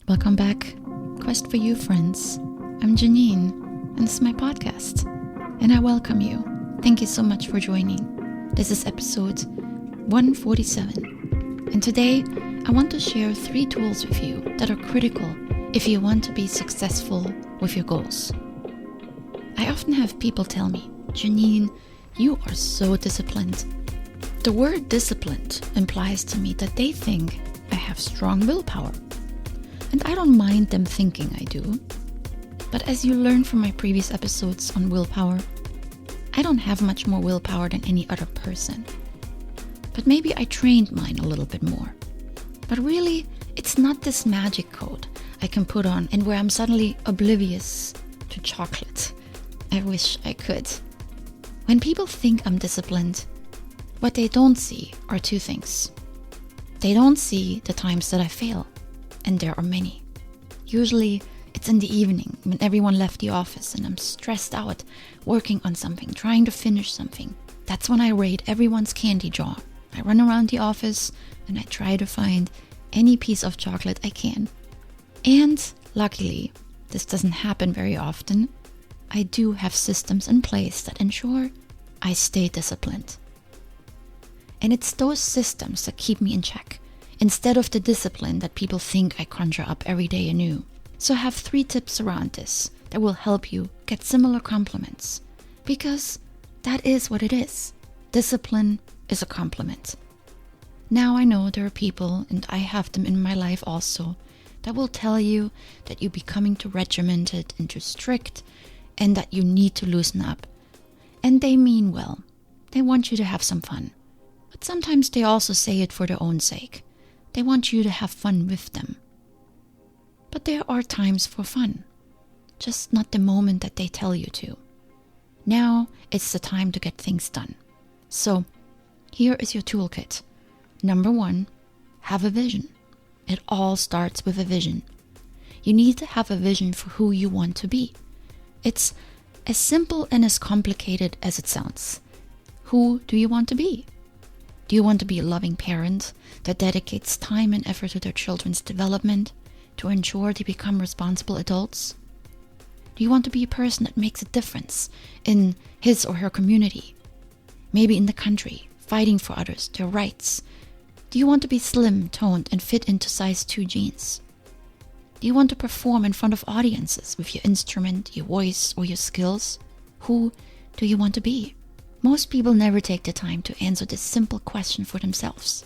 Welcome back, Quest for You friends. I'm Janine, and this is my podcast, and I welcome you. Thank you so much for joining. This is episode 147, and today I want to share 3 tools with you that are critical if you want to be successful with your goals. I often have people tell me, Janine, you are so disciplined. The word disciplined implies to me that they think I have strong willpower. And I don't mind them thinking I do. But as you learned from my previous episodes on willpower, I don't have much more willpower than any other person. But maybe I trained mine a little bit more. But really, it's not this magic code I can put on and where I'm suddenly oblivious to chocolate. I wish I could. When people think I'm disciplined, what they don't see are 2 things. They don't see the times that I fail. And there are many. Usually it's in the evening when everyone left the office and I'm stressed out, working on something, trying to finish something. That's when I raid everyone's candy jar. I run around the office and I try to find any piece of chocolate I can. And luckily, this doesn't happen very often. I do have systems in place that ensure I stay disciplined. And it's those systems that keep me in check, instead of the discipline that people think I conjure up every day anew. So I have 3 tips around this that will help you get similar compliments. Because that is what it is. Discipline is a compliment. Now I know there are people, and I have them in my life also, that will tell you that you're becoming too regimented and too strict, and that you need to loosen up. And they mean well. They want you to have some fun. But sometimes they also say it for their own sake. They want you to have fun with them. But there are times for fun, just not the moment that they tell you to. Now it's the time to get things done. So here is your toolkit. Number 1, have a vision. It all starts with a vision. You need to have a vision for who you want to be. It's as simple and as complicated as it sounds. Who do you want to be? Do you want to be a loving parent that dedicates time and effort to their children's development to ensure they become responsible adults? Do you want to be a person that makes a difference in his or her community? Maybe in the country, fighting for others, their rights? Do you want to be slim, toned, and fit into size 2 jeans? Do you want to perform in front of audiences with your instrument, your voice, or your skills? Who do you want to be? Most people never take the time to answer this simple question for themselves.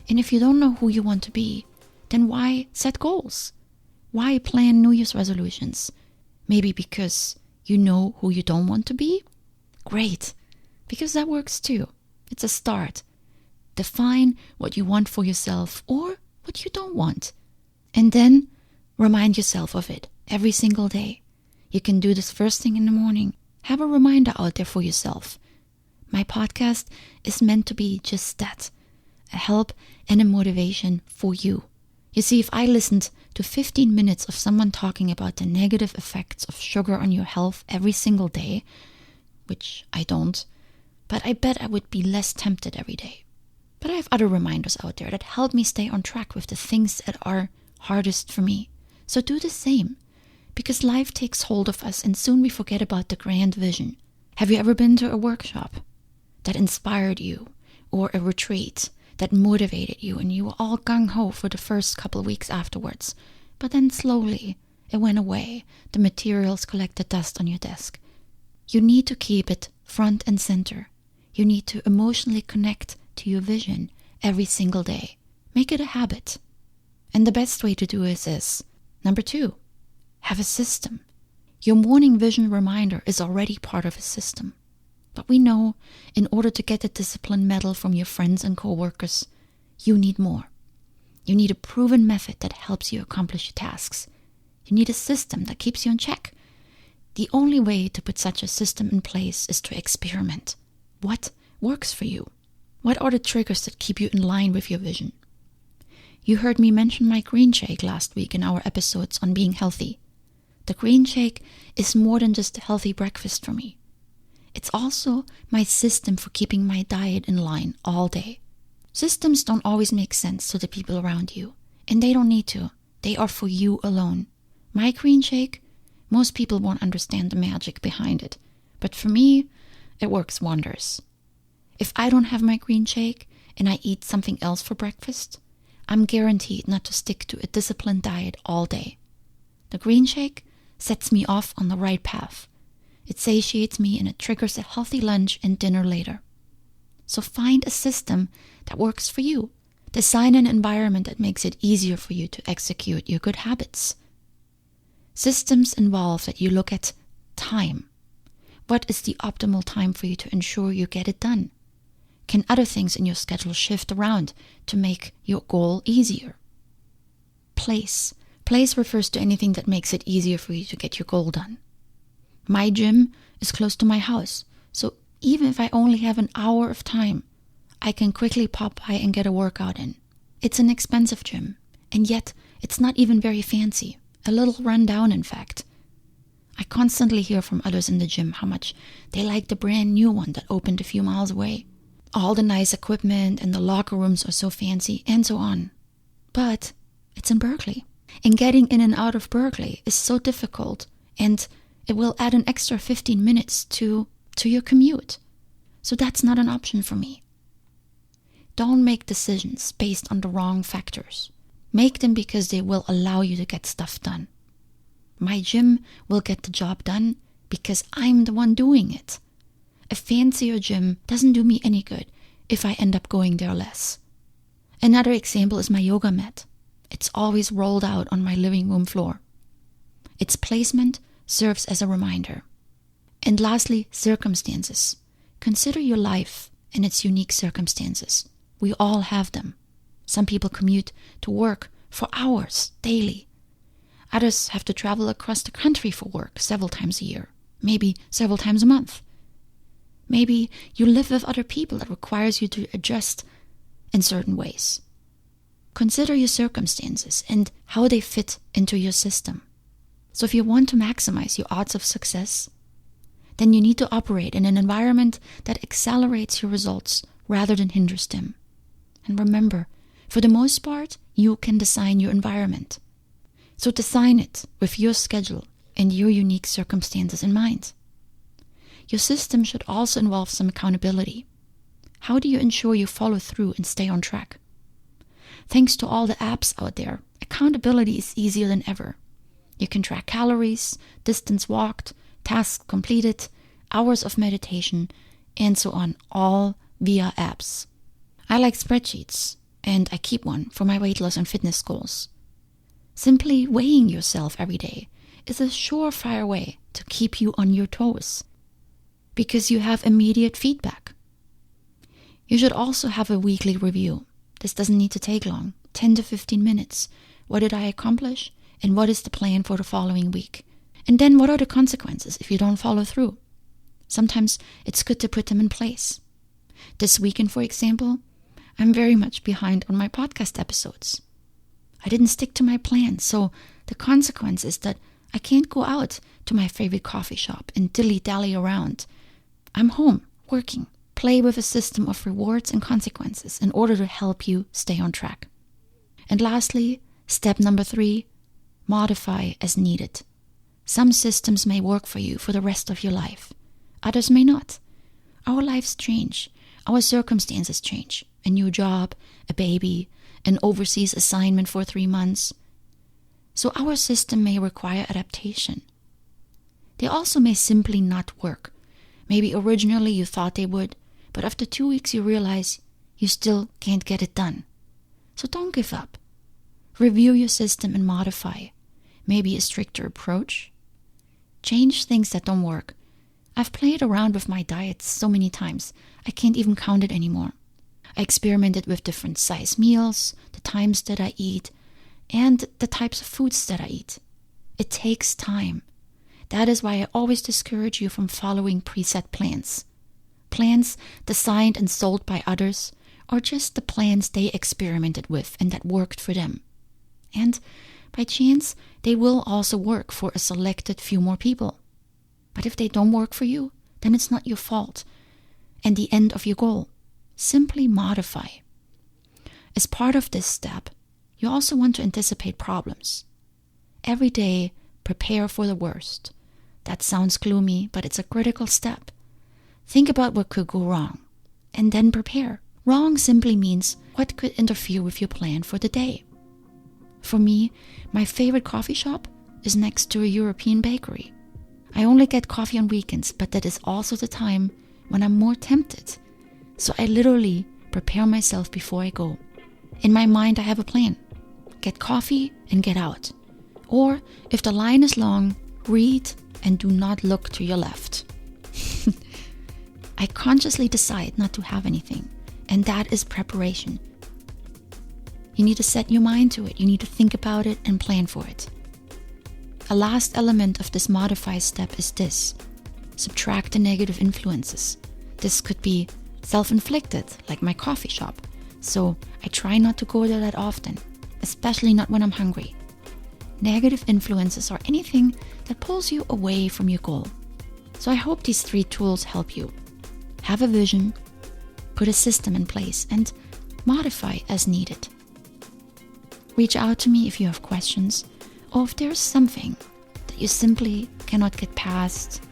And if you don't know who you want to be, then why set goals? Why plan New Year's resolutions? Maybe because you know who you don't want to be? Great, because that works too. It's a start. Define what you want for yourself or what you don't want. And then remind yourself of it every single day. You can do this first thing in the morning. Have a reminder out there for yourself. My podcast is meant to be just that, a help and a motivation for you. You see, if I listened to 15 minutes of someone talking about the negative effects of sugar on your health every single day, which I don't, but I bet I would be less tempted every day. But I have other reminders out there that help me stay on track with the things that are hardest for me. So do the same. Because life takes hold of us and soon we forget about the grand vision. Have you ever been to a workshop that inspired you, or a retreat that motivated you and you were all gung-ho for the first couple of weeks afterwards, but then slowly it went away, the materials collected dust on your desk? You need to keep it front and center. You need to emotionally connect to your vision every single day. Make it a habit. And the best way to do this is, number 2, have a system. Your morning vision reminder is already part of a system. But we know in order to get the discipline medal from your friends and co-workers, you need more. You need a proven method that helps you accomplish your tasks. You need a system that keeps you in check. The only way to put such a system in place is to experiment. What works for you? What are the triggers that keep you in line with your vision? You heard me mention my green shake last week in our episodes on being healthy. The green shake is more than just a healthy breakfast for me. It's also my system for keeping my diet in line all day. Systems don't always make sense to the people around you, and they don't need to. They are for you alone. My green shake, most people won't understand the magic behind it. But for me, it works wonders. If I don't have my green shake and I eat something else for breakfast, I'm guaranteed not to stick to a disciplined diet all day. The green shake sets me off on the right path. It satiates me and it triggers a healthy lunch and dinner later. So find a system that works for you. Design an environment that makes it easier for you to execute your good habits. Systems involve that you look at time. What is the optimal time for you to ensure you get it done? Can other things in your schedule shift around to make your goal easier? Place. Place refers to anything that makes it easier for you to get your goal done. My gym is close to my house, so even if I only have an hour of time, I can quickly pop by and get a workout in. It's an expensive gym, and yet it's not even very fancy. A little run down, in fact. I constantly hear from others in the gym how much they like the brand new one that opened a few miles away. All the nice equipment and the locker rooms are so fancy, and so on. But it's in Berkeley. And getting in and out of Berkeley is so difficult, and it will add an extra 15 minutes to your commute. So that's not an option for me. Don't make decisions based on the wrong factors. Make them because they will allow you to get stuff done. My gym will get the job done because I'm the one doing it. A fancier gym doesn't do me any good if I end up going there less. Another example is my yoga mat. It's always rolled out on my living room floor. Its placement serves as a reminder. And lastly, circumstances. Consider your life and its unique circumstances. We all have them. Some people commute to work for hours daily. Others have to travel across the country for work several times a year, maybe several times a month. Maybe you live with other people that requires you to adjust in certain ways. Consider your circumstances and how they fit into your system. So if you want to maximize your odds of success, then you need to operate in an environment that accelerates your results rather than hinders them. And remember, for the most part, you can design your environment. So design it with your schedule and your unique circumstances in mind. Your system should also involve some accountability. How do you ensure you follow through and stay on track? Thanks to all the apps out there, accountability is easier than ever. You can track calories, distance walked, tasks completed, hours of meditation, and so on, all via apps. I like spreadsheets, and I keep one for my weight loss and fitness goals. Simply weighing yourself every day is a surefire way to keep you on your toes, because you have immediate feedback. You should also have a weekly review. This doesn't need to take long, 10 to 15 minutes. What did I accomplish? And what is the plan for the following week? And then what are the consequences if you don't follow through? Sometimes it's good to put them in place. This weekend, for example, I'm very much behind on my podcast episodes. I didn't stick to my plan, so the consequence is that I can't go out to my favorite coffee shop and dilly-dally around. I'm home, working. Play with a system of rewards and consequences in order to help you stay on track. And lastly, step number 3, modify as needed. Some systems may work for you for the rest of your life. Others may not. Our lives change. Our circumstances change. A new job, a baby, an overseas assignment for 3 months. So our system may require adaptation. They also may simply not work. Maybe originally you thought they would, but after 2 weeks you realize you still can't get it done. So don't give up. Review your system and modify. Maybe a stricter approach. Change things that don't work. I've played around with my diet so many times, I can't even count it anymore. I experimented with different size meals, the times that I eat, and the types of foods that I eat. It takes time. That is why I always discourage you from following preset plans. Plans designed and sold by others are just the plans they experimented with and that worked for them. And by chance, they will also work for a selected few more people. But if they don't work for you, then it's not your fault and the end of your goal. Simply modify. As part of this step, You also want to anticipate problems. Every day, prepare for the worst. That sounds gloomy, but it's a critical step. Think about what could go wrong, and then prepare. Wrong simply means what could interfere with your plan for the day. For me, my favorite coffee shop is next to a European bakery. I only get coffee on weekends, but that is also the time when I'm more tempted. So I literally prepare myself before I go. In my mind, I have a plan. Get coffee and get out. Or if the line is long, read and do not look to your left. I consciously decide not to have anything, and that is preparation. You need to set your mind to it. You need to think about it and plan for it. A last element of this modify step is this. Subtract the negative influences. This could be self-inflicted, like my coffee shop. So I try not to go there that often, especially not when I'm hungry. Negative influences are anything that pulls you away from your goal. So I hope these 3 tools help you. Have a vision, put a system in place, and modify as needed. Reach out to me if you have questions, or if there's something that you simply cannot get past,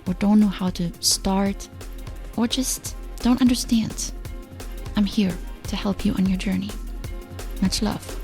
or don't know how to start, or just don't understand. I'm here to help you on your journey. Much love.